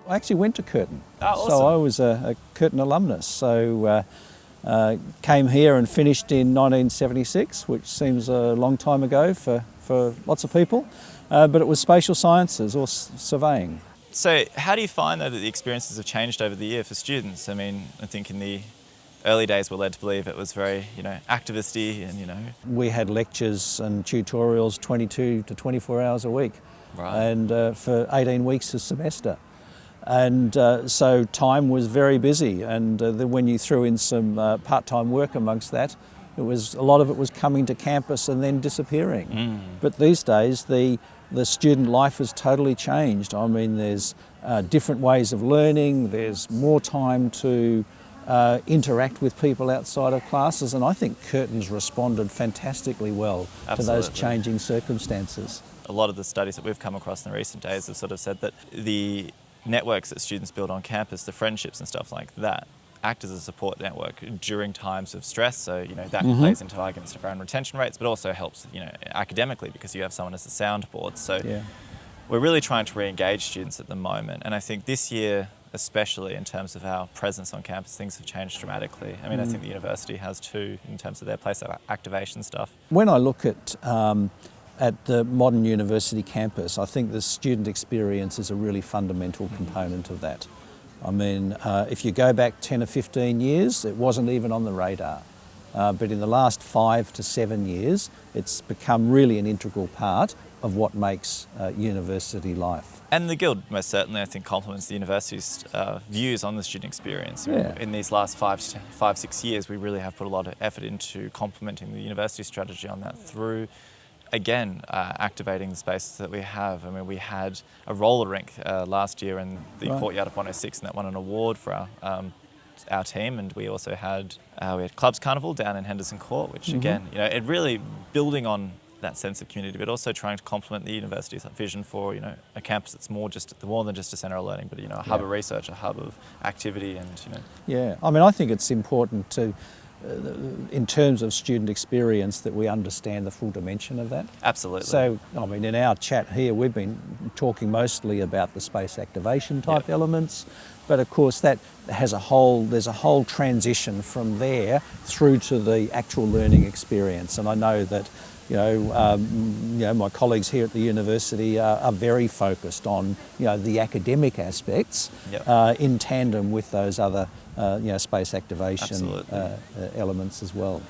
I actually went to Curtin. Oh, awesome. So I was a Curtin alumnus. So came here and finished in 1976, which seems a long time ago for lots of people. But it was spatial sciences or surveying. So how do you find though that the experiences have changed over the year for students? I mean, I think in the early days we're led to believe it was very, activist-y and, We had lectures and tutorials 22 to 24 hours a week. Right. And for 18 weeks a semester. And so time was very busy, and when you threw in some part-time work amongst that, a lot of it was coming to campus and then disappearing. But these days the student life has totally changed. I mean, there's different ways of learning, there's more time to interact with people outside of classes, and I think Curtin's responded fantastically well to those changing circumstances. A lot of the studies that we've come across in recent days have sort of said that the networks that students build on campus, the friendships and stuff like that, act as a support network during times of stress. So, that plays into arguments around retention rates, but also helps, academically because you have someone as a soundboard. So we're really trying to re-engage students at the moment. And I think this year, especially in terms of our presence on campus, things have changed dramatically. I mean, I think the university has too, in terms of their place of activation stuff. When I look at the modern university campus, I think the student experience is a really fundamental component of that. I mean, if you go back 10 or 15 years, it wasn't even on the radar. But in the last 5 to 7 years, it's become really an integral part of what makes university life. And the Guild most certainly, I think, complements the university's views on the student experience. In these last 5-6 years, we really have put a lot of effort into complementing the university strategy on that through, again, activating the spaces that we have. I mean, we had a roller rink last year in the courtyard of 106, and that won an award for our team. And we also had Clubs Carnival down in Henderson Court, which again, it really building on that sense of community, but also trying to complement the university's vision for a campus that's more than just a centre of learning, but a hub of research, a hub of activity, and Yeah, I mean, I think it's important to. In terms of student experience, that we understand the full dimension of that. Absolutely. So, I mean, in our chat here, we've been talking mostly about the space activation type elements, but of course that has there's a whole transition from there through to the actual learning experience. And I know that my colleagues here at the university are very focused on the academic aspects in tandem with those other space activation elements as well.